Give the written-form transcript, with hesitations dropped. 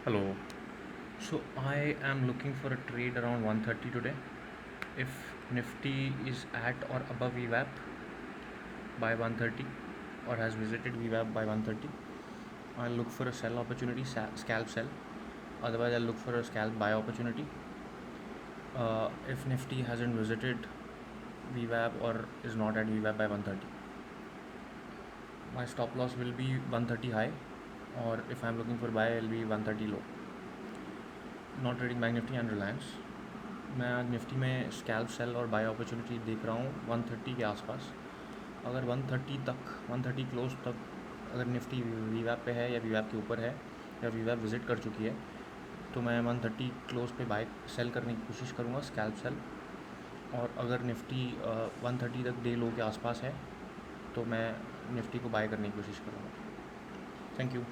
Hello. So I am looking for a trade around 130 today. If Nifty is at or above VWAP by 130 or has visited VWAP by 130, I'll look for a sell opportunity, scalp sell. Otherwise, I'll look for a scalp buy opportunity. If Nifty hasn't visited VWAP or is not at VWAP by 130, my stop loss will be 130 high, or if I'm looking for buy, it'll be 130 low. Not trading bank Nifty and Reliance. मैं आज Nifty में scalp cell और bye opportunity देख रहा हूँ 130 के आसपास. अगर 130 तक 130 क्लोज तक अगर निफ्टी वीवैप पे है या वीवैप के ऊपर है या वीवैप विज़िट कर चुकी है तो मैं 130 क्लोज पे बाय सेल करने की कोशिश करूँगा, स्कैल्प सेल. और अगर निफ्टी 130 तक डे लो के आसपास है तो मैं निफ्टी को बाय करने की कोशिश करूँगा. Thank you.